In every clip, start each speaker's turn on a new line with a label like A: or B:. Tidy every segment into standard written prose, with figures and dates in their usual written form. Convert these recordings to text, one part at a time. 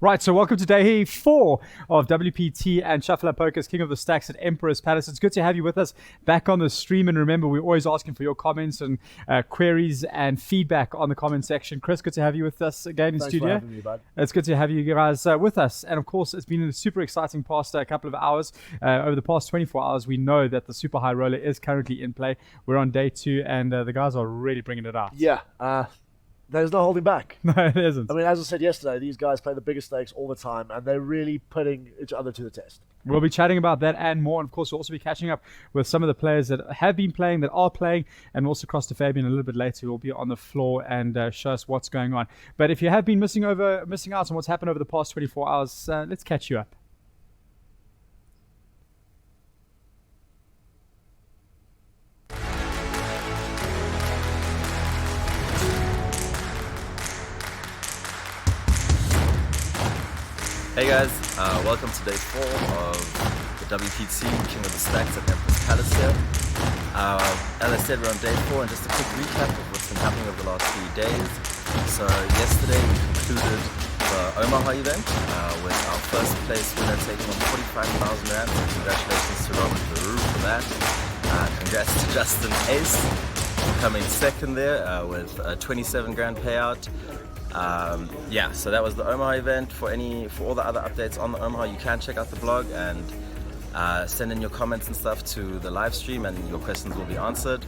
A: Right, so welcome to day 4 of WPT and Shuffle Up Poker's King of the Stacks at Emperor's Palace. It's good to have you with us back on the stream. And remember, we're always asking for your comments and queries and feedback on the comment section. Chris, good to have you with us again in studio.
B: Thanks for having me, bud.
A: It's good to have you guys with us. And of course, it's been a super exciting past couple of hours. Over the past 24 hours, we know that the super high roller is currently in play. We're on day 2, and the guys are really bringing it out.
B: Yeah, there's no holding back.
A: No, it isn't.
B: I mean, as I said yesterday, these guys play the biggest stakes all the time, and they're really putting each other to the test.
A: We'll be chatting about that and more. And of course, we'll also be catching up with some of the players that have been playing, that are playing, and also across to Fabian a little bit later. We'll be on the floor and show us what's going on. But if you have been missing out on what's happened over the past 24 hours, let's catch you up.
C: Hey guys, welcome to day 4 of the WPT King of the Stacks at Emperor's Palace here. As I said, we're on day 4, and just a quick recap of what's been happening over the last few days. So yesterday we concluded the Omaha event with our first place winner taking on 45,000 Rand. So congratulations to Robert Veru for that. Congrats to Justin Ace coming second there with a 27 grand payout. So that was the Omaha event. For all the other updates on the Omaha, you can check out the blog and send in your comments and stuff to the live stream, and your questions will be answered.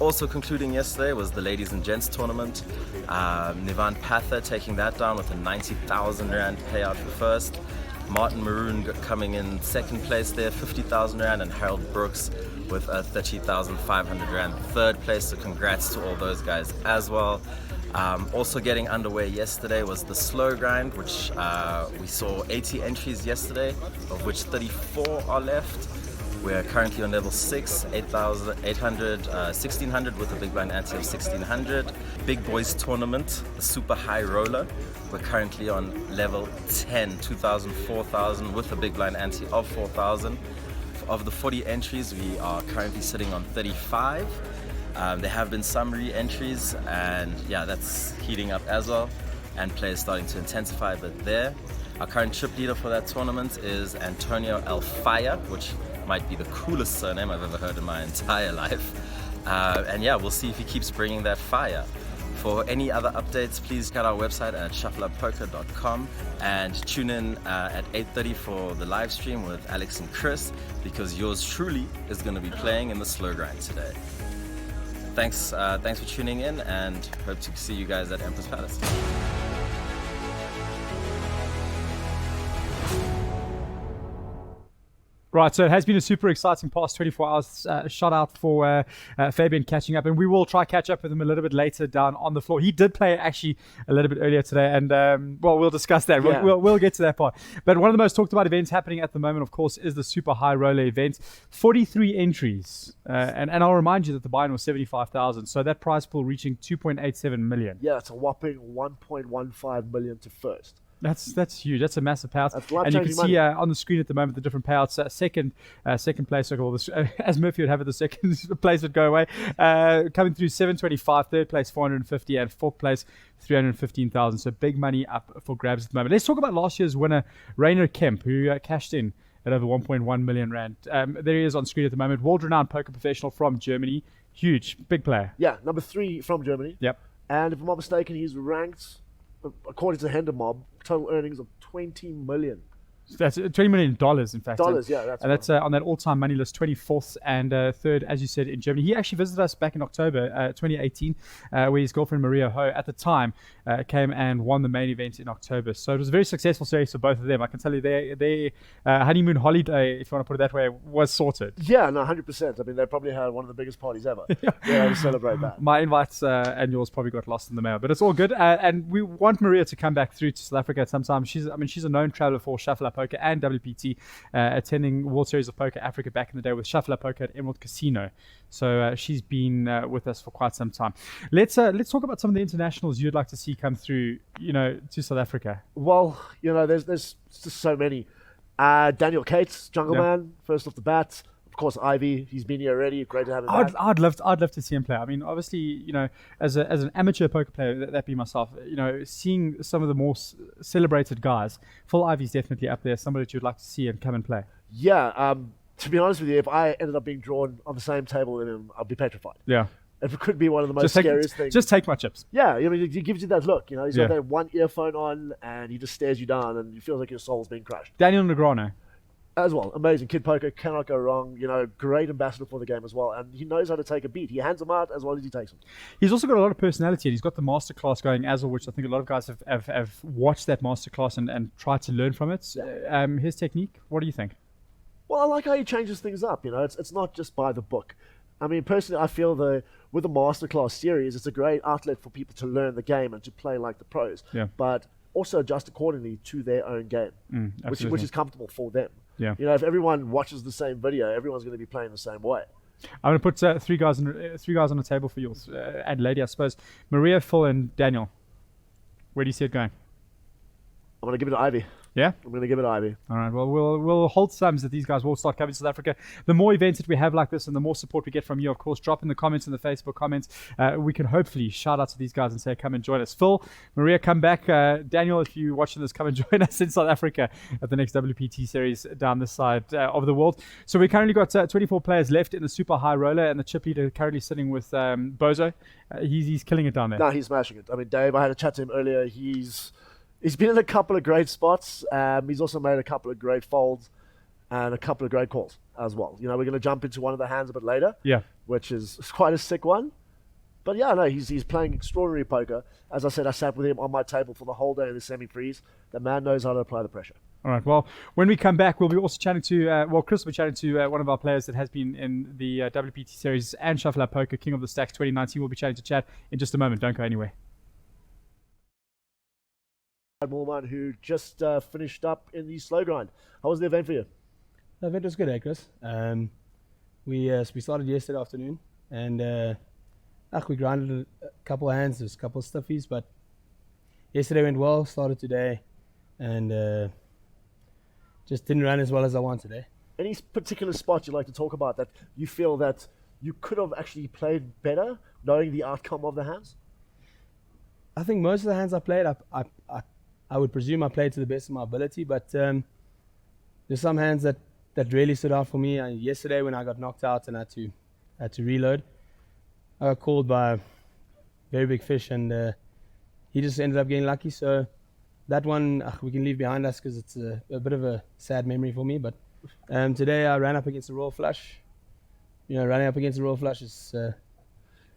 C: Also concluding yesterday was the ladies and gents tournament. Nivan Pather taking that down with a 90,000 Rand payout for first. Martin Maroon coming in second place there, 50,000 Rand, and Harold Brooks with a 30,500 Rand third place. So congrats to all those guys as well. Also getting underway yesterday was the slow grind, which we saw 80 entries yesterday, of which 34 are left. We're currently on level 6, 8,800, 1,600 with a big blind ante of 1,600. Big boys tournament, the super high roller. We're currently on level 10, 2,000, 4,000 with a big blind ante of 4,000. Of the 40 entries, we are currently sitting on 35. There have been some re-entries, and yeah, that's heating up as well, and players starting to intensify a bit there. Our current trip leader for that tournament is Antonio El Fire, which might be the coolest surname I've ever heard in my entire life. And yeah, we'll see if he keeps bringing that fire. For any other updates, please check out our website at shuffleuppoker.com and tune in at 8:30 for the live stream with Alex and Chris, because yours truly is going to be playing in the slow grind today. Thanks for tuning in, and hope to see you guys at Emperor's Palace.
A: Right, so it has been a super exciting past 24 hours. Shout out for Fabian catching up, and we will try catch up with him a little bit later down on the floor. He did play actually a little bit earlier today, and we'll discuss that.
B: Yeah.
A: We'll get to that part. But one of the most talked about events happening at the moment, of course, is the super high roller event. 43 entries, and I'll remind you that the buy-in was 75,000, so that prize pool reaching 2.87 million.
B: Yeah, it's a whopping 1.15 million to first.
A: That's huge. That's a massive payout.
B: That's
A: And you can
B: life-changing
A: see
B: money.
A: on the screen at the moment the different payouts. Second place, as Murphy would have it, the second place would go away. Coming through 725, third place 450, and fourth place 315,000. So big money up for grabs at the moment. Let's talk about last year's winner, Rainer Kemp, who cashed in at over 1.1 million Rand. There he is on screen at the moment. World-renowned poker professional from Germany. Huge, big player.
B: Yeah, number 3 from Germany.
A: Yep.
B: And if I'm not mistaken, he's ranked, according to Hendermob, total earnings of 20 million.
A: That's $20 million, in fact.
B: Dollars, yeah, that's
A: And that's on that all-time money list, 24th and 3rd, as you said, in Germany. He actually visited us back in October 2018, where his girlfriend Maria Ho, at the time, came and won the main event in October. So it was a very successful series for both of them. I can tell you their honeymoon holiday, if you want to put it that way, was sorted.
B: Yeah, no, 100%. I mean, they probably had one of the biggest parties ever. Yeah, to celebrate that.
A: My invites and yours probably got lost in the mail, but it's all good. And we want Maria to come back through to South Africa at some time. She's a known traveler for Shuffle Up Poker and WPT, attending World Series of Poker Africa back in the day with Shuffle Up Poker at Emerald Casino. So she's been with us for quite some time. Let's talk about some of the internationals you'd like to see come through, to South Africa.
B: Well, there's just so many. Daniel Cates, Jungle Man, first off the bat. Of Of course, Ivy, he's been here already. Great to have him back.
A: I'd love to see him play. I mean, obviously, you know, as an amateur poker player, that be myself, you know, seeing some of the more celebrated guys, Phil Ivy's definitely up there. Somebody that you'd like to see and come and play.
B: Yeah. To be honest with you, if I ended up being drawn on the same table with him, I'd be petrified.
A: Yeah.
B: It could be one of the most scariest things.
A: Just take my chips.
B: Yeah, I mean, he gives you that look. You know, he's got that one earphone on, and he just stares you down, and you feel like your soul's being crushed.
A: Daniel Negreanu.
B: As well, amazing. Kid poker cannot go wrong. You know, great ambassador for the game as well, and he knows how to take a beat. He hands them out as well as he takes them.
A: He's also got a lot of personality. He's got the masterclass going as well, which I think a lot of guys have watched that masterclass and tried to learn from it. Yeah. His technique, what do you think?
B: Well, I like how he changes things up. You know, it's not just by the book. I mean, personally, I feel with the masterclass series, it's a great outlet for people to learn the game and to play like the pros.
A: Yeah.
B: But also adjust accordingly to their own game, which is comfortable for them.
A: Yeah.
B: You know, if everyone watches the same video, everyone's going to be playing the same way.
A: I'm going to put three guys on the table for yours, and lady, I suppose. Maria, Phil, and Daniel. Where do you see it going?
B: I'm going to give it to Ivy.
A: Yeah?
B: I'm going to give it Ivy.
A: All right. Well, we'll hold sums that these guys will start coming to South Africa. The more events that we have like this and the more support we get from you, of course, drop in the comments in the Facebook comments. We can hopefully shout out to these guys and say, come and join us. Phil, Maria, come back. Daniel, if you're watching this, come and join us in South Africa at the next WPT series down this side of the world. So we currently got 24 players left in the super high roller, and the chip leader currently sitting with Bozo. He's killing it down there.
B: No, he's smashing it. I mean, Dave, I had a chat to him earlier. He's been in a couple of great spots. He's also made a couple of great folds and a couple of great calls as well. You know, we're going to jump into one of the hands a bit later, which is quite a sick one. But yeah, no, he's playing extraordinary poker. As I said, I sat with him on my table for the whole day in the semi-freeze. The man knows how to apply the pressure.
A: All right. Well, when we come back, we'll be also chatting to, Chris will be chatting to one of our players that has been in the WPT series and Shuffle Up Poker, King of the Stacks 2019. We'll be chatting to Chad in just a moment. Don't go anywhere.
B: Moorman, who just finished up in the slow grind. How was the event for you?
D: The event was good, Chris. We started yesterday afternoon, and we grinded a couple of hands, there's a couple of stuffies, but yesterday went well, started today, and just didn't run as well as I wanted today.
B: Any particular spot you'd like to talk about that you feel that you could have actually played better, knowing the outcome of the hands?
D: I think most of the hands I played, I would presume I played to the best of my ability, but there's some hands that really stood out for me. Yesterday when I got knocked out and had to reload, I got called by a very big fish, and he just ended up getting lucky. So that one we can leave behind us because it's a bit of a sad memory for me. But today I ran up against a royal flush. You know, running up against a royal flush is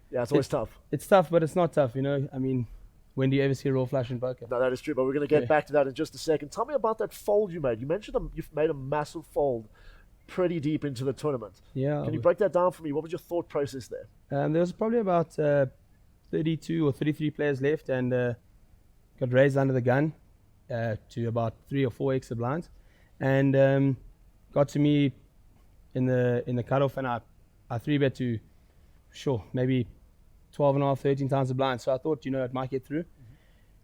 B: it's always tough.
D: It's tough, but it's not tough. You know, I mean, when do you ever see a royal flush in poker?
B: No, that is true, but we're going to get back to that in just a second. Tell me about that fold you made. You mentioned you've made a massive fold pretty deep into the tournament.
D: Yeah.
B: Can you break that down for me? What was your thought process there?
D: There was probably about 32 or 33 players left, and got raised under the gun to about 3 or 4 extra blinds, and got to me in the cutoff, and I 3-bet to maybe 12.5, 13 times the blind. So I thought, you know, it might get through.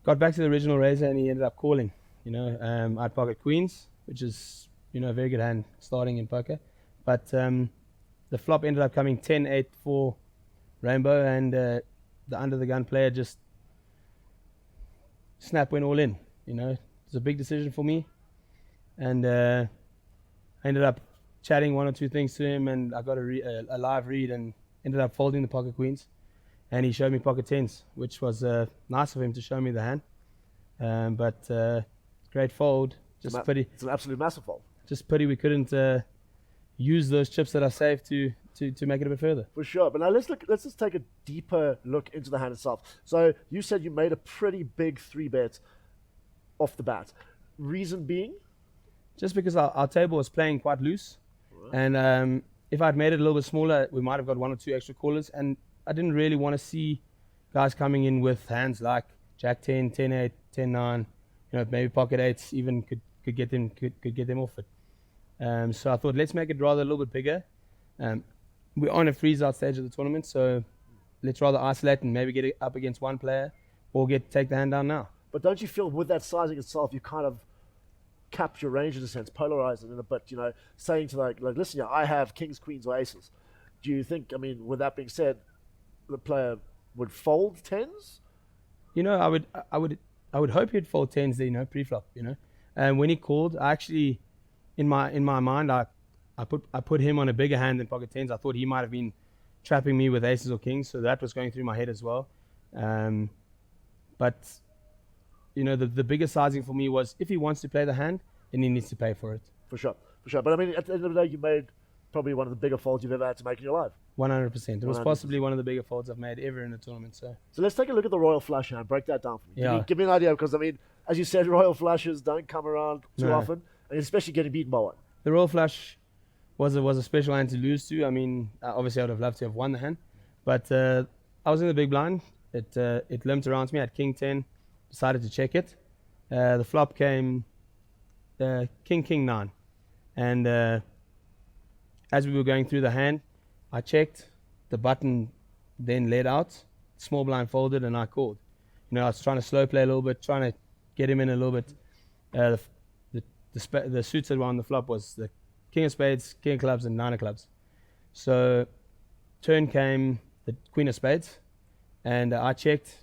D: Got back to the original raiser, and he ended up calling. You know, I'd pocket queens, which is, you know, a very good hand starting in poker. But the flop ended up coming 10, 8, 4 rainbow, and the under the gun player just snap went all in. You know, it was a big decision for me, and I ended up chatting 1 or 2 things to him, and I got a live read and ended up folding the pocket queens. And he showed me pocket 10s, which was nice of him to show me the hand. But great fold. Just pity.
B: It's an absolute massive fold.
D: Just pity we couldn't use those chips that I saved to make it a bit further.
B: For sure. But now let's just take a deeper look into the hand itself. So you said you made a pretty big 3-bet off the bat. Reason being?
D: Just because our table was playing quite loose. Right. And if I'd made it a little bit smaller, we might have got 1 or 2 extra callers. And I didn't really want to see guys coming in with hands like Jack 10, 10 8, 10 9, you know, maybe pocket 8s even could get them off it. So I thought, let's make it rather a little bit bigger. We're on a freeze out stage of the tournament, so let's rather isolate and maybe get it up against one player or take the hand down now.
B: But don't you feel with that sizing itself, you kind of capped your range in a sense, polarized it in a bit, you know, saying to like listen, yeah, I have kings, queens, or aces. Do you think, I mean, with that being said, the player would fold tens?
D: You know, I would hope he'd fold tens there, you know, pre-flop, you know. And when he called, I actually, in my mind, I put him on a bigger hand than pocket tens. I thought he might have been trapping me with aces or kings, so that was going through my head as well. But you know, the bigger sizing for me was if he wants to play the hand, then he needs to pay for it.
B: For sure. But I mean, at the end of the day, you made probably one of the bigger folds you've ever had to make in your life.
D: 100%. It was
B: 100%.
D: Possibly one of the bigger folds I've made ever in a tournament. So
B: let's take a look at the royal flush hand. Break that down for me.
D: Yeah.
B: Give me an idea, because I mean, as you said, royal flushes don't come around too often, and especially getting beaten by one.
D: The royal flush was a special hand to lose to. I mean, obviously I would have loved to have won the hand, but I was in the big blind. It limped around to me. I had king 10, decided to check it. The flop came king 9, and as we were going through the hand, I checked. The button then led out. Small blind folded, and I called. You know, I was trying to slow play a little bit, trying to get him in a little bit. The suits that were on the flop was the king of spades, king of clubs, and 9 of clubs. So turn came the queen of spades, and I checked.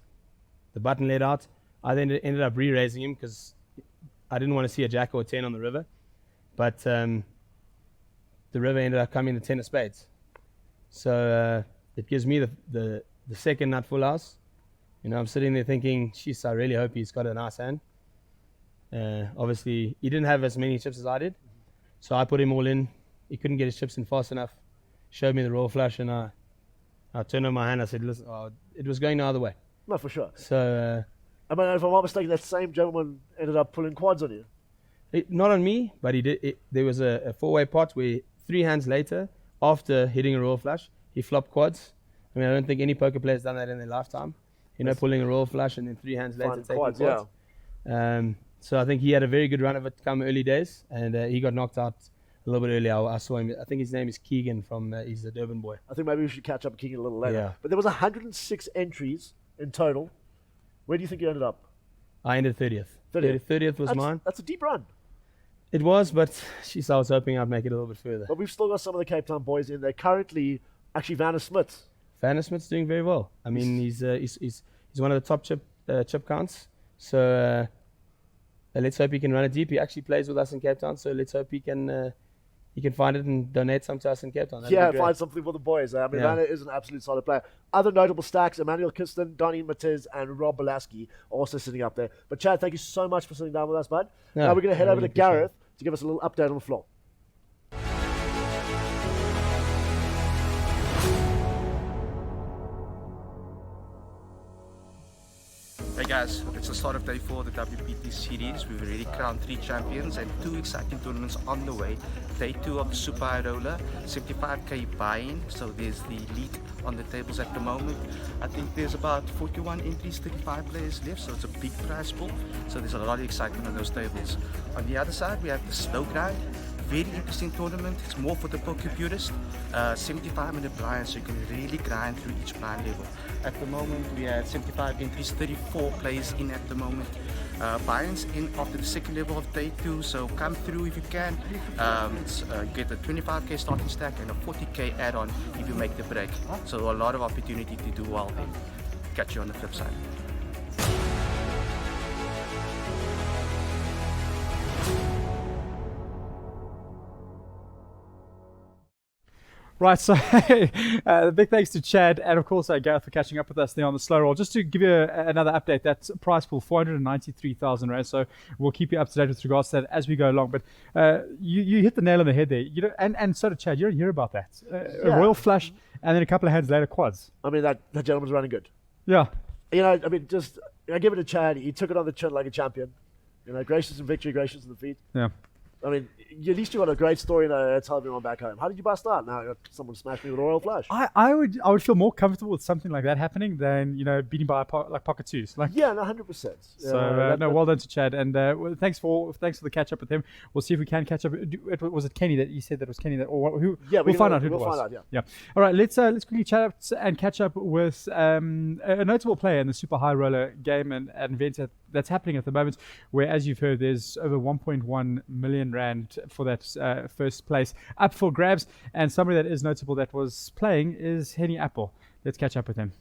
D: The button led out. I then ended up re-raising him because I didn't want to see a jack or a 10 on the river. But the river ended up coming to 10 of spades. So it gives me the second nut full house. You know, I'm sitting there thinking, jeez, I really hope he's got a nice hand. Obviously, he didn't have as many chips as I did. So I put him all in. He couldn't get his chips in fast enough. Showed me the royal flush, and I turned on my hand. I said, listen, it was going the other way.
B: No, for sure.
D: So
B: I mean, if I'm not mistaken, that same gentleman ended up pulling quads on you.
D: not on me, but he did. There was a four-way pot where 3 hands later, after hitting a royal flush, he flopped quads. I mean, I don't think any poker player's done that in their lifetime. You know, pulling a royal flush and then 3 hands later taking quads.
B: Yeah.
D: So I think he had a very good run of it come early days, and he got knocked out a little bit earlier. I saw him. I think his name is Keegan from. He's a Durban boy.
B: I think maybe we should catch up with King a little later.
D: Yeah.
B: But there was 106 entries in total. Where do you think you ended up?
D: I ended 30th. 30th was mine.
B: That's a deep run.
D: It was, but geez, I was hoping I'd make it a little bit further.
B: But we've still got some of the Cape Town boys in there. Currently, actually, Vanna Smith.
D: Vanna Smith's doing very well. I mean, he's one of the top chip counts. So let's hope he can run it deep. He actually plays with us in Cape Town, so let's hope he can find it and donate some to us in Cape Town. That'd be
B: find something for the boys. I mean,
D: Yeah.
B: Vanna is an absolute solid player. Other notable stacks: Emmanuel Kiston, Donnie Matez, and Rob Belaski are also sitting up there. But Chad, thank you so much for sitting down with us, bud.
D: No,
B: Now we're going to head
D: I
B: over
D: really
B: to
D: appreciate
B: Gareth to give us a little update on the floor.
E: Hey guys, it's the start of day 4 of the WPT series. We've already crowned 3 champions and 2 exciting tournaments on the way. Day 2 of the Super High Roller, 75k buy-in, so there's the lead on the tables at the moment. I think there's about 41 entries, 35 players left, so it's a big prize pool. So there's a lot of excitement on those tables. On the other side, we have the slow grind. Very interesting tournament. It's more for the poker purist. 75-minute blind, so you can really grind through each blind level. At the moment, we had 75 entries, 34 players in at the moment. Buy-ins in after the second level of day 2, so come through if you can. Get a 25k starting stack and a 40k add-on if you make the break. So a lot of opportunity to do well there. Catch you on the flip side.
A: Right, so the big thanks to Chad and of course Gareth for catching up with us there on the slow roll. Just to give you another update, that's prize pool 493,000 rand. So we'll keep you up to date with regards to that as we go along. But you hit the nail on the head there. You know, and so did Chad. You don't hear about that. A royal flush and then a couple of hands later quads.
B: I mean, that gentleman's running good.
A: Yeah.
B: You know, I mean, I give it to Chad. He took it on the chin like a champion. You know, gracious in victory, gracious in defeat.
A: Yeah.
B: I mean, at least you got a great story to tell everyone back home. How did you bust out? Now I got someone smashed me with a royal flush.
A: I would feel more comfortable with something like that happening than beating by like pocket twos. Like
B: Yeah, no, 100%.
A: so. Well done to Chad, and well, thanks for the catch up with him. We'll see if we can catch up. Was it Kenny that you said that was Kenny that or who?
B: Yeah,
A: we'll find out who it was.
B: We'll find out. Yeah.
A: All right, let's quickly chat up and catch up with a notable player in the super high roller game and event that's happening at the moment, where, as you've heard, there's over 1.1 million rand for that first place up for grabs, and somebody that is notable that was playing is Henny Apple. Let's catch up with him.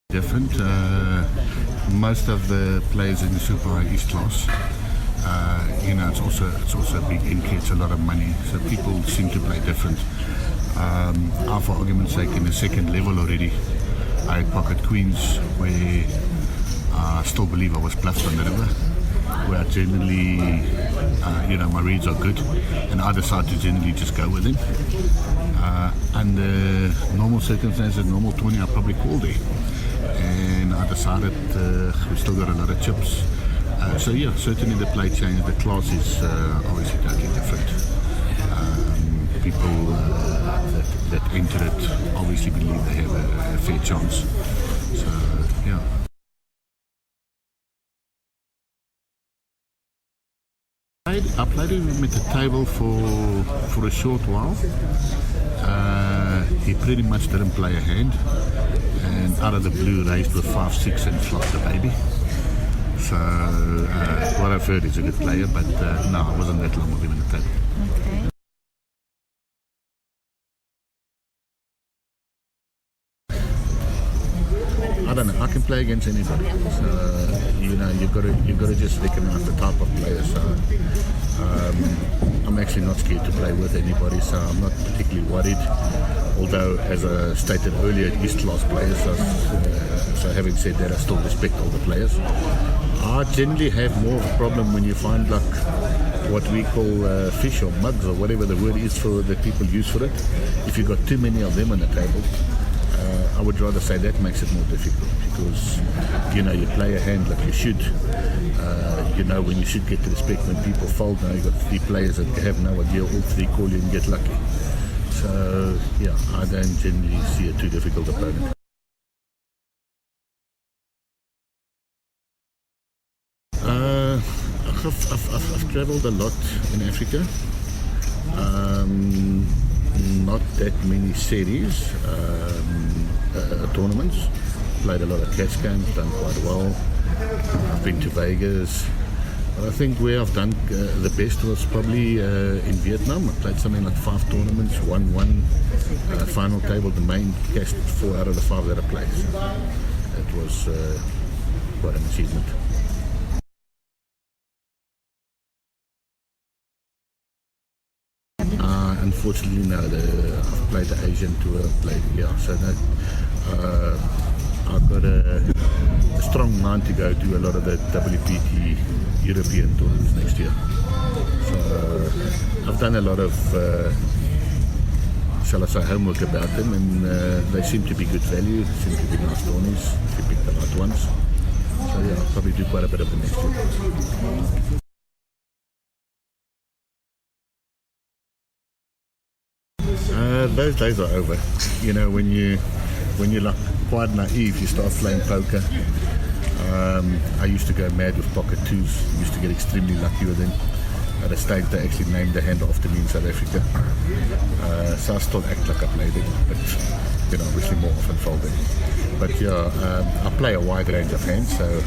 F: Different. Most of the players in the Super High East class, it's also a big entry. It's a lot of money, so people seem to play different. For argument's sake, in the second level already, I had pocket queens where I still believe I was bluffed on the river. Where I generally, my reads are good, and I decide to generally just go with them. Under normal circumstances, normal 20, I probably called there. And I decided we still got a lot of chips. Certainly the play changed. The class is obviously totally different. People that enter it obviously believe they have a fair chance. So, yeah. I played him at the table for a short while. He pretty much didn't play a hand, and out of the blue raised with 5-6 and flopped the baby. So what I've heard is a good player, but no, I wasn't that long with him at the table.
G: Okay.
F: I don't know. I can play against anybody. So, you've got to just recognise the type of player. So I'm actually not scared to play with anybody. So I'm not particularly worried. Although, as I stated earlier, East class players. So having said that, I still respect all the players. I generally have more of a problem when you find like what we call fish or mugs or whatever the word is for that people use for it. If you've got too many of them on the table, I would rather say that makes it more difficult because you play a hand like you should. When you should get the respect when people fold. Now you've got 3 players that have no idea, all 3 call you and get lucky. So yeah, I don't generally see a too difficult opponent. I've travelled a lot in Africa. Not that many series, tournaments. Played a lot of cash games, done quite well. I've been to Vegas. But I think where I've done the best was probably in Vietnam. I played something like 5 tournaments, won 1 final table, the main, cashed 4 out of the 5 that I played. So it was quite an achievement. Unfortunately, no. I've played the Asian tour, so that I've got a strong mind to go do a lot of the WPT European tournaments next year. So I've done a lot of, shall I say, homework about them, and they seem to be good value, seem to be nice tournaments if you pick the right ones. So yeah, I'll probably do quite a bit of them next year. Those days are over. When you're like quite naive, you start playing poker. I used to go mad with pocket twos. Used to get extremely lucky with them. At a stage, they actually named the hand after me in South Africa. So I still act like I played it, but obviously more often folding. But yeah, I play a wide range of hands. So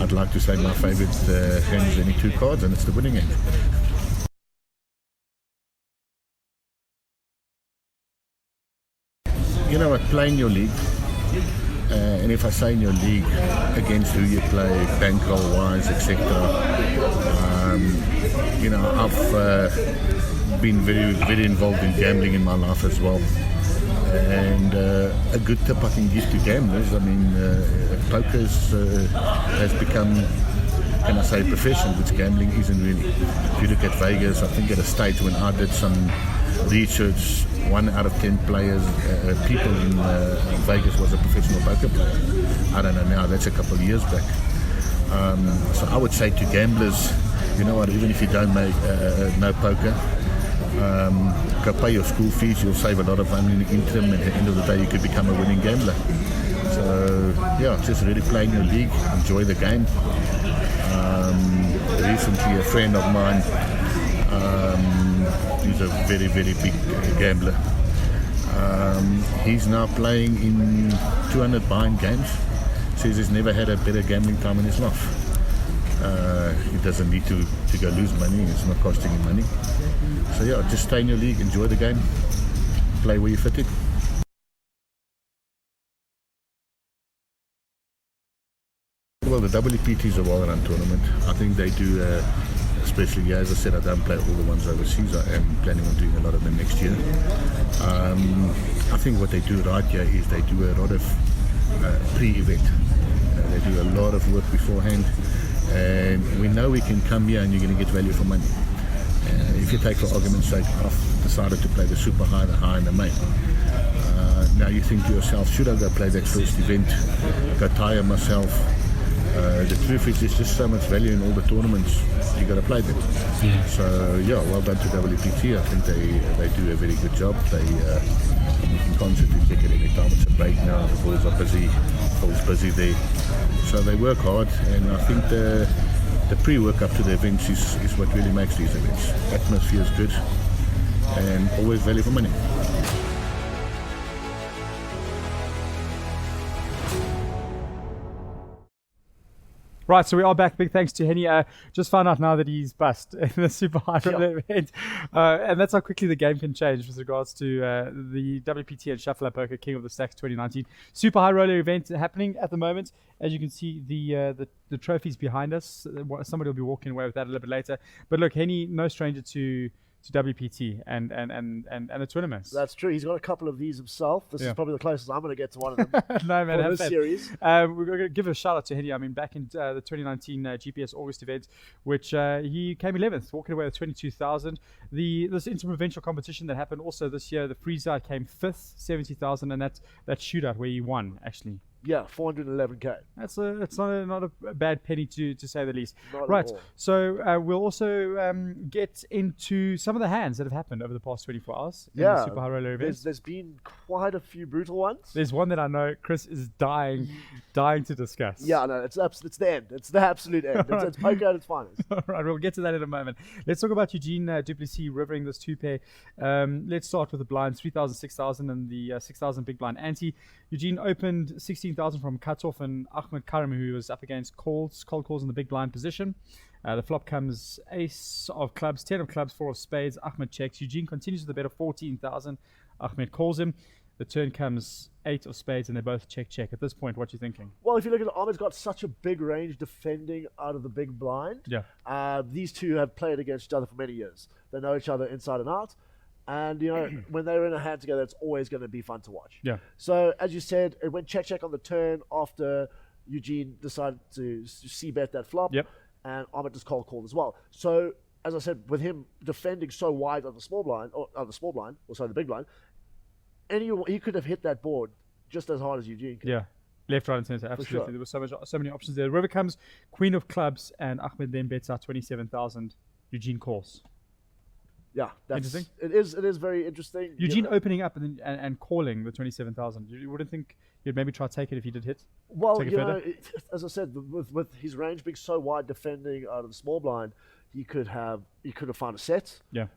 F: I'd like to say my favourite hand is only 2 cards, and it's the winning hand. Playing your league, and if I say in your league against who you play, bankroll wise, etc. I've been very, very involved in gambling in my life as well. And a good tip I can give to gamblers, poker has become, can I say, profession, which gambling isn't really. If you look at Vegas, I think at a stage when I did some research, 1 out of 10 players, people in Vegas was a professional poker player. I don't know now, that's a couple of years back. So I would say to gamblers, you know what, even if you don't make no poker, go pay your school fees, you'll save a lot of money in the interim, and at the end of the day you could become a winning gambler. So yeah, just really playing your league, enjoy the game. Recently a friend of mine, he's a very, very big gambler. He's now playing in 200 buy-in games. Says he's never had a better gambling time in his life. He doesn't need to go lose money, it's not costing him money. So yeah, just stay in your league, enjoy the game, play where you fit in. Well, the WPT is a well-run tournament. I think they do, especially, as I said, I don't play all the ones overseas. I am planning on doing a lot of them next year. I think what they do right here is they do a lot of pre-event. They do a lot of work beforehand, and we know we can come here and you're going to get value for money. If you take, for argument's sake, I've decided to play the super high, the high and the main. Now you think to yourself, should I go play that first event, go tire myself? The truth is there's just so much value in all the tournaments, you got to play them. Yeah. So yeah, well done to WPT. I think they do a very good job. You can constantly check it any time it's a break now, the balls are busy, Paul's busy there. So they work hard, and I think the pre-work up to the events is what really makes these events. Atmosphere is good and always value for money.
A: Right, so we are back. Big thanks to Henny. Just found out now that he's bust in the super high roller event. And that's how quickly the game can change with regards to the WPT and Shuffler Poker King of the Stacks 2019 super high roller event happening at the moment. As you can see, the trophies behind us. Somebody will be walking away with that a little bit later. But look, Henny, no stranger to WPT and the tournaments.
B: That's true. He's got a couple of these himself. This is probably the closest I'm going to get to one of them.
A: No, man,
B: for this series.
A: We're going to give a shout out to Henny. I mean, back in the 2019 GPS August event, which he came 11th, walking away with 22,000. This interprovincial competition that happened also this year, the freeze out came 5th, 70,000, and that shootout where he won actually.
B: Yeah, 411k.
A: It's not a bad penny to say the least.
B: Not
A: right.
B: at all.
A: So we'll also get into some of the hands that have happened over the past 24 hours. In
B: Yeah,
A: the Super High Roller events.
B: there's been quite a few brutal ones.
A: There's one that I know Chris is dying to discuss.
B: Yeah, no, it's the end. It's the absolute end. It's poker at its finest.
A: All right, we'll get to that in a moment. Let's talk about Eugene Duplessis rivering this two pair. Let's start with the blinds, 3,000, 6,000, and the 6,000 big blind ante. Eugene opened 16,000 from cutoff, and Ahmed Karim, who was up against cold calls in the big blind position. The flop comes ace of clubs, 10 of clubs, 4 of spades. Ahmed checks. Eugene continues with a bet of 14,000. Ahmed calls him. The turn comes 8 of spades, and they both check. At this point, what are you thinking?
B: Well, if you look at it, Ahmed's got such a big range defending out of the big blind.
A: Yeah.
B: These two have played against each other for many years. They know each other inside and out. And, you know, when they're in a hand together, it's always going to be fun to watch.
A: Yeah.
B: So, as you said, it went check on the turn after Eugene decided to c-bet that flop.
A: Yep.
B: And Ahmed just called as well. So, as I said, with him defending so wide on the small blind, or the big blind, he could have hit that board just as hard as Eugene could.
A: Yeah. Left, right, and center. Absolutely.
B: Sure.
A: There were so many options there. The river comes queen of clubs, and Ahmed then bets out 27,000. Eugene calls.
B: Yeah, that's
A: Interesting.
B: It is very interesting.
A: Eugene opening up and calling the 27,000. You wouldn't think you'd maybe try to take it if he did hit?
B: Well,
A: take it
B: you
A: further?
B: know, as I said, with his range being so wide defending out of the small blind, he could have found a set.
A: Yeah.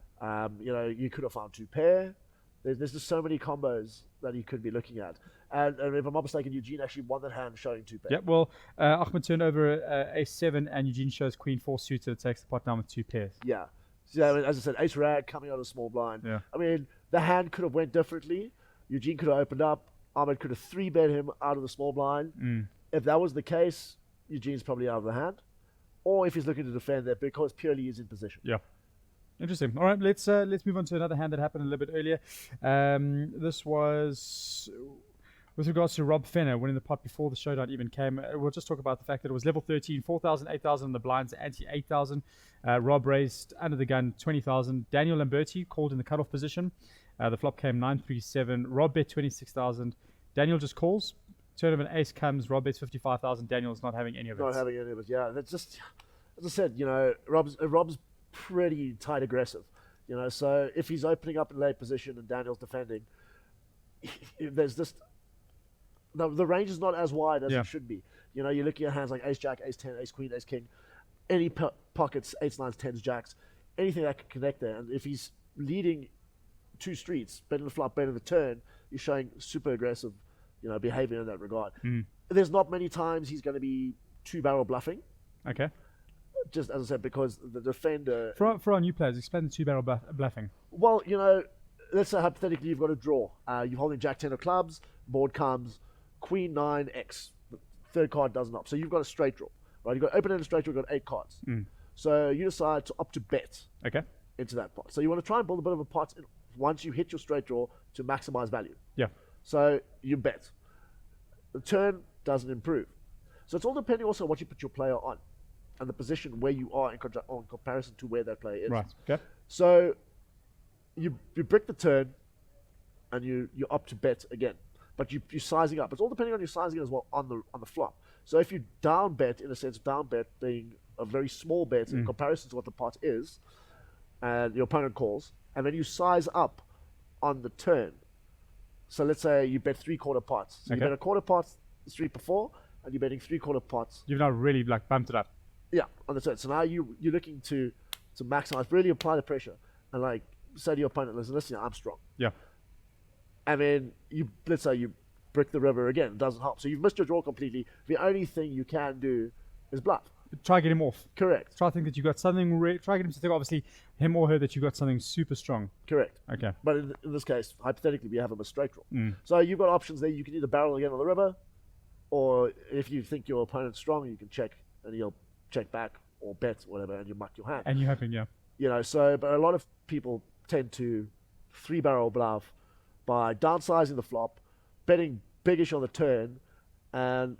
B: You know, you could have found two pair. There's just so many combos that he could be looking at. And if I'm not mistaken, Eugene actually won that hand showing two pair.
A: Yeah, well, Ahmed turned over a7, and Eugene shows queen 4 suited, takes the pot down with 2 pairs.
B: Yeah. So, I mean, as I said, ace rag coming out of the small blind.
A: Yeah.
B: I mean, the hand could have went differently. Eugene could have opened up. Ahmed could have 3-bet him out of the small blind. If that was the case, Eugene's probably out of the hand. Or if he's looking to defend that because purely he's in position.
A: Yeah. Interesting. All right, let's move on to another hand that happened a little bit earlier. This was with regards to Rob Fenner winning the pot before the showdown even came, we'll just talk about the fact that it was level 13, 4,000, 8,000 on the blinds, ante 8,000. Rob raised under the gun 20,000. Daniel Lamberti called in the cutoff position. The flop came 937. Rob bet 26,000. Daniel just calls. Turn of an ace comes. Rob bets 55,000. Daniel's not having any of it.
B: Not having any of it, yeah. That's just, as I said, Rob's pretty tight aggressive. So if he's opening up in late position and Daniel's defending, there's just the range is not as wide as it should be. You're looking at hands like ace jack, ace 10, ace queen, ace king, any pockets, eights, nines, tens, jacks, anything that can connect there. And if he's leading two streets, betting the flop, betting the turn, you're showing super aggressive, behavior in that regard. There's not many times he's going to be two-barrel bluffing.
A: Okay.
B: Just as I said, because the defender.
A: For our new players, explain the two-barrel bluffing.
B: Well, let's say hypothetically you've got a draw. You're holding Jack 10 of clubs, board comes, Queen 9, X. The third card doesn't up. So you've got a straight draw, right? You've got open-ended straight draw, you've got 8 cards. So you decide to opt to bet into that pot. So you want to try and build a bit of a pot once you hit your straight draw to maximize value.
A: Yeah.
B: So you bet. The turn doesn't improve. So it's all depending also on what you put your player on and the position where you are in comparison to where that player is.
A: Right. Okay.
B: So you brick the turn and you opt to bet again. But you're sizing up. It's all depending on your sizing as well on the flop. So if you down bet, in a sense, down bet being a very small bet in comparison to what the pot is, and your opponent calls, and then you size up on the turn. So let's say you bet 3/4 pots. So you bet a quarter pot the street before, and you're betting 3/4 pots.
A: You've now really bumped it up.
B: Yeah, on the turn. So now you're looking to maximize, really apply the pressure, and say to your opponent, listen, I'm strong.
A: Yeah.
B: And then let's say you brick the river again. It doesn't help. So you've missed your draw completely. The only thing you can do is bluff.
A: Try get him off.
B: Correct.
A: Try to think that you got something. Try get him to think, obviously, him or her, that you got something super strong.
B: Correct.
A: Okay.
B: But in this case, hypothetically, we have him a straight draw. So you've got options there. You can either barrel again on the river, or if you think your opponent's strong, you can check, and he'll check back or bet, whatever, and you muck your hand.
A: And you're hoping, yeah.
B: But a lot of people tend to 3-barrel bluff by downsizing the flop, betting biggish on the turn, and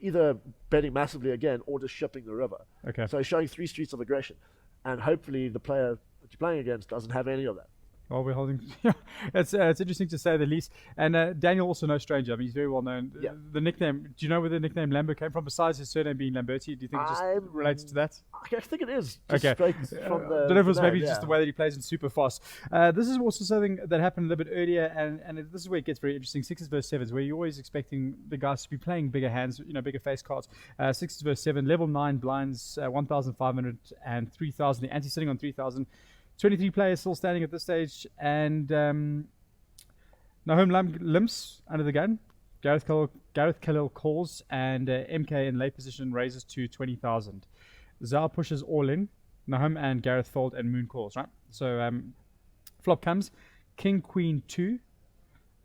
B: either betting massively again or just shipping the river.
A: Okay.
B: So showing 3 streets of aggression, and hopefully the player that you're playing against doesn't have any of that.
A: Well, we're holding. It's interesting to say the least. And Daniel, also no stranger. I mean, he's very well known.
B: Yeah.
A: The nickname. Do you know where the nickname Lambo came from? Besides his surname being Lamberti, do you think it just relates to that?
B: I think it is.
A: Okay.
B: Straight from the.
A: I don't know if it was maybe
B: name,
A: just the way that he plays in super fast. This is also something that happened a little bit earlier, and this is where it gets very interesting. 6s versus 7s, where you're always expecting the guys to be playing bigger hands, bigger face cards. 6s versus 7, level 9 blinds, 1,500 and 3,000. The ante sitting on 3,000. 23 players still standing at this stage, and Nahum limps under the gun. Gareth Khalil calls, and MK in late position raises to 20,000. Zhao pushes all in. Nahum and Gareth fold, and Moon calls, right? So flop comes. King, Queen 2.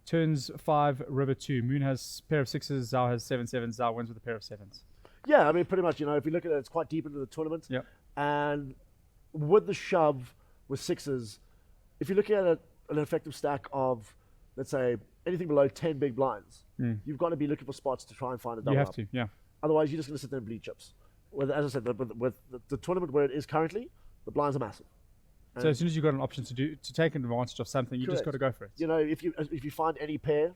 A: Turns 5, River 2. Moon has pair of 6s, Zhao has 7/7. Zhao wins with a pair of 7s.
B: Yeah, I mean, pretty much, if you look at it, it's quite deep into the tournament.
A: Yep.
B: And with the shove with 6s, if you're looking at an effective stack of, let's say, anything below 10 big blinds, you've got to be looking for spots to try and find a double
A: You have
B: up.
A: to, yeah.
B: Otherwise, you're just going to sit there and bleed chips. As I said, with the tournament where it is currently, the blinds are massive.
A: So as soon as you've got an option to take advantage of something, you just got to go for it.
B: If you find any pair,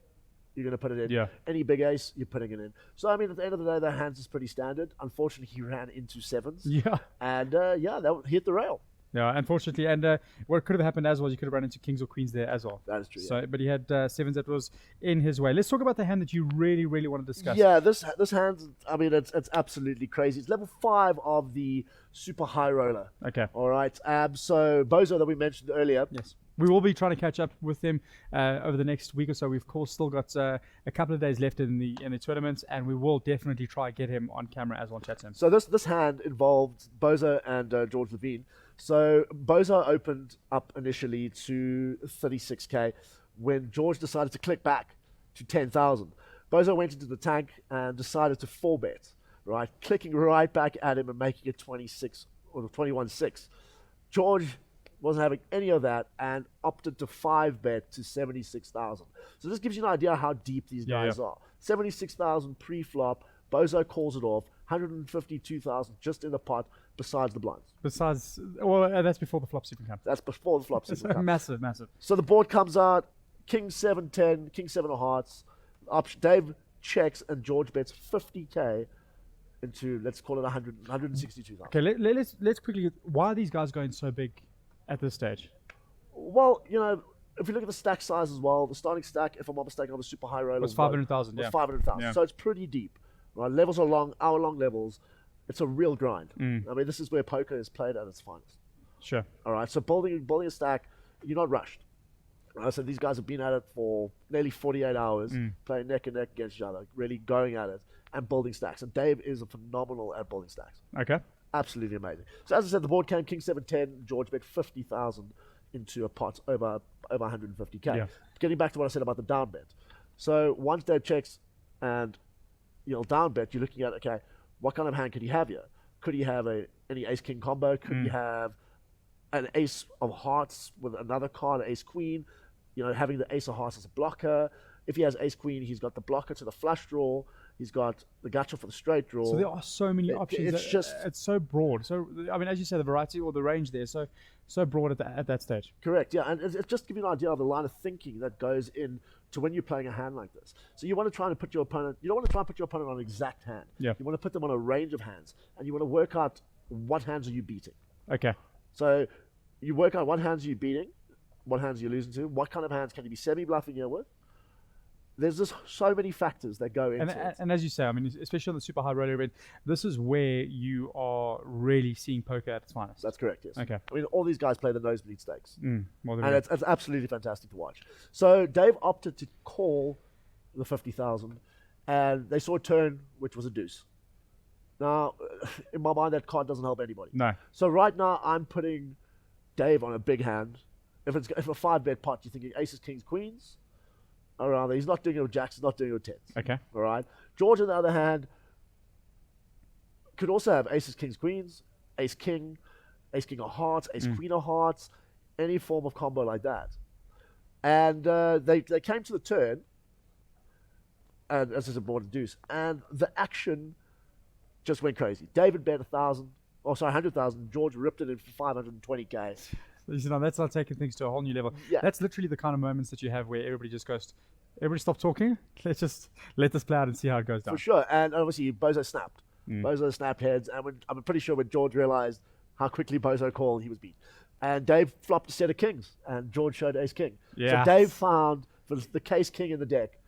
B: you're going to put it in.
A: Yeah.
B: Any big ace, you're putting it in. So, I mean, at the end of the day, their hands is pretty standard. Unfortunately, he ran into 7s.
A: Yeah.
B: And, that hit the rail.
A: Yeah, unfortunately. And what could have happened as well, you could have run into kings or queens there as well.
B: That is true.
A: So, but he had 7s that was in his way. Let's talk about the hand that you really, really want to discuss.
B: Yeah, this hand, I mean, it's absolutely crazy. It's level 5 of the super high roller.
A: Okay.
B: All right. So Bozo that we mentioned earlier.
A: Yes. We will be trying to catch up with him over the next week or so. We've, of course, still got a couple of days left in the tournament, and we will definitely try to get him on camera as well, chat to him.
B: So this hand involved Bozo and George Levine. So Bozo opened up initially to 36k when George decided to click back to 10,000. Bozo went into the tank and decided to 4-bet, right? Clicking right back at him and making it 26 or 21-6. George wasn't having any of that, and opted to 5-bet to 76,000. So this gives you an idea how deep these guys are. 76,000 pre-flop. Bozo calls it off. 152,000 just in the pot, besides the blinds.
A: That's before the flops even come.
B: That's before the flops even come.
A: Massive.
B: So the board comes out. King 7-10, King 7 of hearts. Dave checks and George bets 50k into, let's call it 162,000.
A: Okay, let's quickly. Why are these guys going so big at this stage?
B: Well, if you look at the stack size as well, the starting stack, if I'm not mistaken, on the super high roller
A: was 500,000.
B: Was 500,000. So it's pretty deep. Right, levels are long, hour-long levels. It's a real grind. I mean, this is where poker is played at its finest.
A: Sure.
B: All right. So building a stack, you're not rushed. Right, so these guys have been at it for nearly 48 hours, playing neck and neck against each other, really going at it and building stacks. And Dave is phenomenal at building stacks.
A: Okay.
B: Absolutely amazing. So as I said, the board came King 7-10, George bet 50,000 into a pot over 150k.
A: Yeah.
B: Getting back to what I said about the down bet. So once Dave checks and you'll down bet, you're looking at, okay, what kind of hand could he have here? Could he have any ace king combo? Could he have an ace of hearts with another card, an ace queen? Having the ace of hearts as a blocker. If he has ace queen, he's got the blocker to the flush draw. He's got the gacha for the straight draw.
A: So there are so many options. It's so broad. So I mean, as you said, the variety or the range there, so broad at that stage.
B: Correct. Yeah, and it just gives you an idea of the line of thinking that goes in to when you're playing a hand like this. So you want to try and put your opponent. You don't want to try and put your opponent on an exact hand.
A: Yeah.
B: You want to put them on a range of hands, and you want to work out what hands are you beating.
A: Okay.
B: So you work out what hands are you beating, what hands are you losing to, what kind of hands can you be semi-bluffing here with. There's just so many factors that go into it.
A: And as you say, I mean, especially on the super high roller event, this is where you are really seeing poker at its finest.
B: That's correct, yes.
A: Okay.
B: I mean, all these guys play the nosebleed stakes.
A: And
B: it's absolutely fantastic to watch. So Dave opted to call the 50,000, and they saw a turn, which was a deuce. Now, in my mind, that card doesn't help anybody.
A: No.
B: So right now, I'm putting Dave on a big hand. If a 5-bet pot, you're thinking aces, kings, queens. Around there. He's not doing it with jacks, he's not doing it with tens.
A: Okay.
B: All right. George, on the other hand, could also have aces, kings, queens, ace king of hearts, ace queen of hearts, any form of combo like that. And they came to the turn, and as I said, board and deuce, and the action just went crazy. David bet 100,000. George ripped it in for 520k.
A: That's not taking things to a whole new level.
B: Yeah.
A: That's literally the kind of moments that you have where everybody just goes, everybody stop talking. Let's just let this play out and see how it goes down.
B: For sure. And obviously, Bozo snapped. Bozo snapped heads. And I'm pretty sure when George realized how quickly Bozo called, he was beat. And Dave flopped a set of kings. And George showed ace king.
A: Yeah.
B: So Dave found the case king in the deck.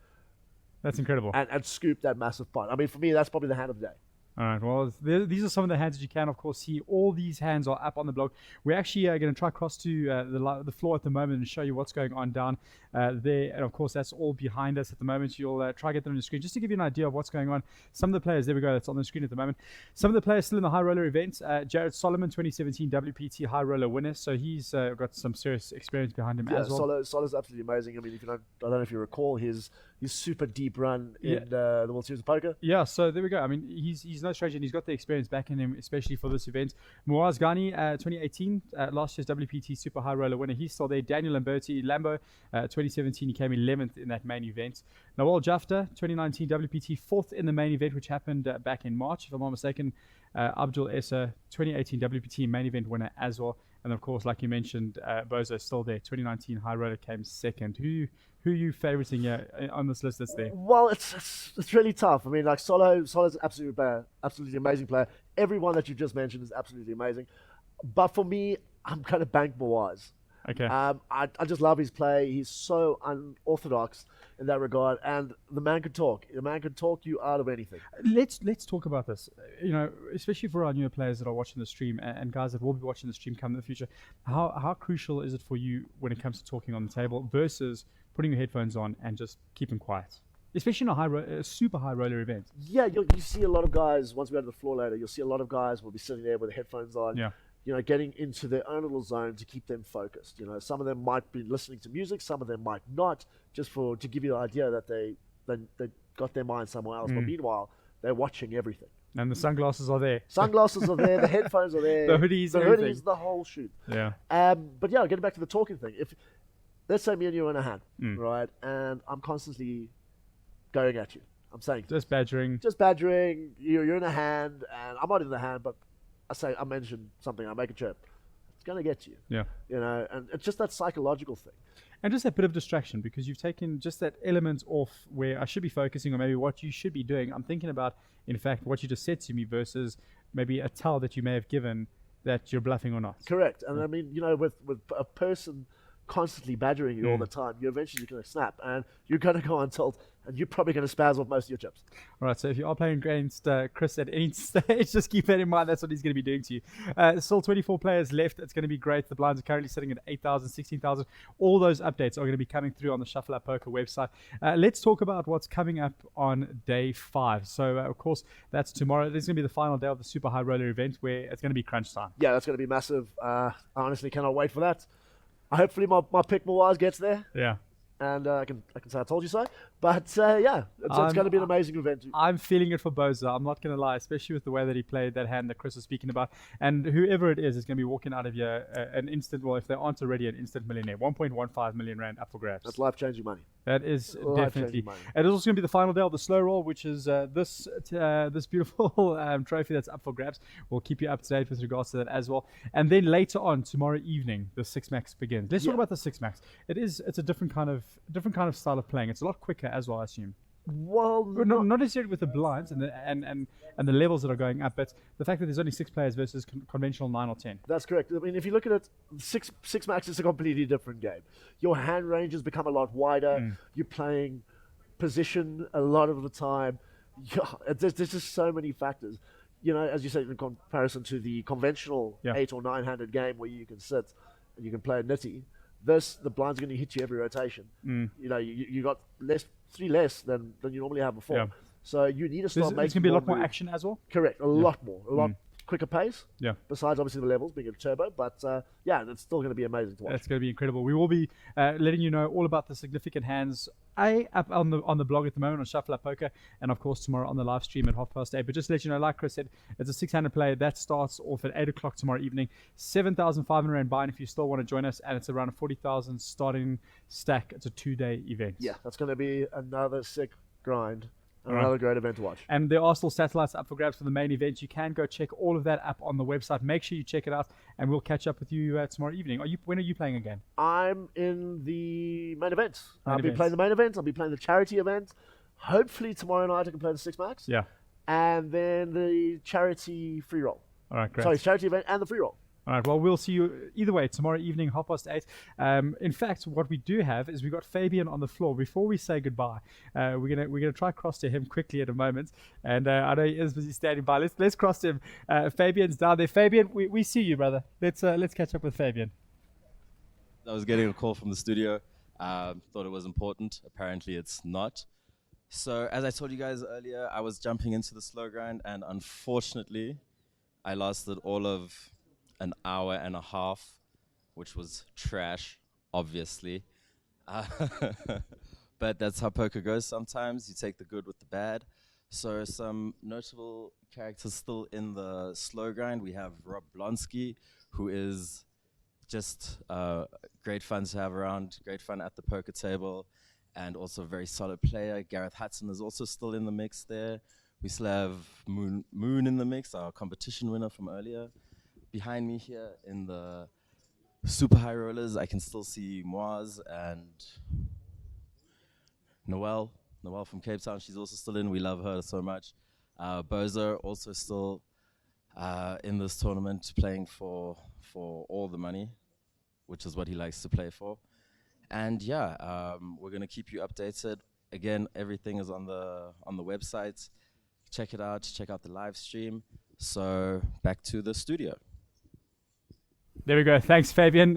A: That's incredible.
B: And scooped that massive pot. I mean, for me, that's probably the hand of the day.
A: All right, well, these are some of the hands that you can, of course, see. All these hands are up on the blog. We're actually going to try cross to the floor at the moment and show you what's going on down there. And, of course, that's all behind us at the moment. You'll try to get that on your screen just to give you an idea of what's going on. Some of the players, there we go, that's on the screen at the moment. Some of the players still in the high roller events. Jared Solomon, 2017 WPT high roller winner. So he's got some serious experience behind him as well.
B: Solo's absolutely amazing. I mean, I don't know if you recall his super deep run in the World Series of Poker.
A: Yeah, so there we go. I mean, he's no stranger, and he's got the experience back in him, especially for this event. Muaz Ghani, 2018, last year's WPT Super High Roller winner. He's still there. Daniel Lambo, 2017, he came 11th in that main event. Nawal Jafta, 2019 WPT, 4th in the main event, which happened back in March, if I'm not mistaken. Abdul Essa, 2018 WPT main event winner as well. And of course, like you mentioned, Bozo still there. 2019 High Roller came second. Who are you favoriting on this list that's there?
B: Well, it's really tough. I mean, like Solo's an absolutely amazing player. Everyone that you just mentioned is absolutely amazing. But for me, I'm kind of bank Muaz.
A: Okay.
B: I just love his play. He's so unorthodox in that regard, and the man can talk. The man can talk you out of anything.
A: Let's talk about this. Especially for our newer players that are watching the stream and guys that will be watching the stream come in the future. How crucial is it for you when it comes to talking on the table versus putting your headphones on and just keeping quiet? Especially in a super high roller event.
B: Yeah, you see a lot of guys, once we go to the floor later, you'll see a lot of guys will be sitting there with the headphones on.
A: Yeah.
B: Getting into their own little zone to keep them focused. Some of them might be listening to music, some of them might not, just to give you the idea that they got their mind somewhere else. But meanwhile, they're watching everything.
A: And the sunglasses are there.
B: Sunglasses are there, the headphones are there,
A: The hoodies,
B: the
A: everything.
B: hoodies, the whole shoot.
A: Yeah.
B: But yeah, getting back to the talking thing. If let's say me and you are in a hand, right, and I'm constantly going at you. I'm saying
A: Just badgering.
B: just badgering. You're in a hand, and I'm not in the hand, but I mention something. I make a chirp. It's gonna get you.
A: Yeah.
B: You know, and it's just that psychological thing.
A: And just that bit of distraction, because you've taken just that element off where I should be focusing on maybe what you should be doing. I'm thinking about, in fact, what you just said to me versus maybe a tell that you may have given that you're bluffing or not.
B: Correct. And I mean, you know, with a person constantly badgering you all the time, you're eventually going to snap, and you're going to go on tilt, and you're probably going to spaz off most of your chips.
A: All right, so if you are playing against Chris at any stage, just keep that in mind. That's what he's going to be doing to you. Still 24 players left. It's going to be great. The blinds are currently sitting at 8,000, 16,000. All those updates are going to be coming through on the Shuffle Up Poker website. Let's talk about what's coming up on day 5. So, of course, that's tomorrow. This is going to be the final day of the Super High Roller event, where it's going to be crunch time.
B: Yeah, that's going to be massive. I honestly cannot wait for that. Hopefully my pick Mawaz gets there,
A: Yeah.
B: and I can say I told you so. But yeah, it's going to be an amazing event.
A: I'm feeling it for Boza. I'm not going to lie, especially with the way that he played that hand that Chris was speaking about. And whoever it is going to be walking out of here an instant, well, if they aren't already, an instant millionaire. 1.15 million rand up for grabs.
B: That's life-changing money.
A: That is
B: Life-changing
A: definitely.
B: money.
A: It is also going to be the final day of the slow roll, which is this beautiful trophy that's up for grabs. We'll keep you up to date with regards to that as well. And then later on, tomorrow evening, the 6 Max begins. Let's talk about the 6 Max. It's a different kind of style of playing. It's a lot quicker as well, I assume.
B: Well,
A: But not necessarily with the blinds and the levels that are going up, but the fact that there's only 6 players versus conventional 9 or 10.
B: that's correct. I mean, if you look at it, six max is a completely different game. Your hand ranges become a lot wider. You're playing position a lot of the time. Yeah, there's just so many factors. You know, as you said, in comparison to the conventional 8 or 9-handed game where you can sit and you can play a nitty, the blinds are going to hit you every rotation. You know, you got 3 less than you normally have before.
A: Yeah.
B: So you need to start
A: There's
B: making
A: going to be a lot more
B: moves.
A: action as well.
B: Correct, a lot quicker pace.
A: Yeah.
B: Besides, obviously, the levels being a turbo, but yeah, it's still going to be amazing to watch.
A: It's going to be incredible. We will be letting you know all about the significant hands up on the blog at the moment on Shuffle Up Poker, and of course tomorrow on the live stream at 8:30. But just to let you know, like Chris said, it's a 600 play that starts off at 8 o'clock tomorrow evening. 7,500 rand buy-in if you still want to join us, and it's around a 40,000 starting stack. It's a 2-day event.
B: Yeah, that's going to be another sick grind.
A: Right.
B: Another great event to watch.
A: And there are still satellites up for grabs for the main event. You can go check all of that up on the website. Make sure you check it out, and we'll catch up with you tomorrow evening. When are you playing again?
B: I'm in the main event. I'll be
A: events.
B: playing the main event. I'll be playing the charity event. Hopefully tomorrow night I can play the 6 Max.
A: Yeah.
B: And then the charity free roll.
A: All right, great.
B: Sorry, charity event and the free roll.
A: All right, well, we'll see you either way tomorrow evening, 8:30. In fact, what we do have is we've got Fabian on the floor. Before we say goodbye, we're gonna try cross to him quickly in a moment. And I know he is busy standing by. Let's cross to him. Fabian's down there. Fabian, we see you, brother. Let's catch up with Fabian.
G: I was getting a call from the studio. Thought it was important. Apparently, it's not. So, as I told you guys earlier, I was jumping into the slow grind, and unfortunately, I lasted all of an hour and a half, which was trash, obviously. But that's how poker goes sometimes. You take the good with the bad. So some notable characters still in the slow grind. We have Rob Blonsky, who is just great fun to have around, great fun at the poker table, and also a very solid player. Gareth Hudson is also still in the mix there. We still have Moon in the mix, our competition winner from earlier. Behind me here in the super high rollers, I can still see Moaz and Noelle from Cape Town. She's also still in. We love her so much. Bozo also still in this tournament, playing for all the money, which is what he likes to play for. And yeah, we're gonna keep you updated. Again, everything is on the website. Check it out. Check out the live stream. So back to the studio.
A: There we go. Thanks, Fabian.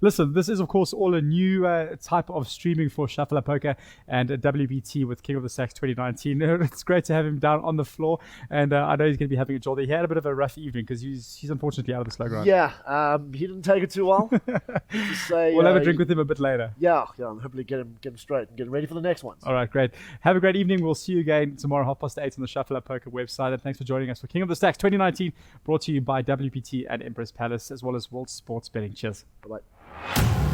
A: Listen, this is, of course, all a new type of streaming for Shuffler Poker and WPT with King of the Stacks 2019. It's great to have him down on the floor, and I know he's going to be having a jolly. He had a bit of a rough evening because he's unfortunately out of the slow grind.
B: Yeah, he didn't take it too well.
A: We'll have a drink with him a bit later.
B: Yeah, and hopefully get him straight and get him ready for the next ones.
A: All right, great. Have a great evening. We'll see you again tomorrow, 8:30 on the Shuffler Poker website. And thanks for joining us for King of the Stacks 2019, brought to you by WPT and Empress Palace, as well as World Sports Betting. Cheers.
B: Bye-bye.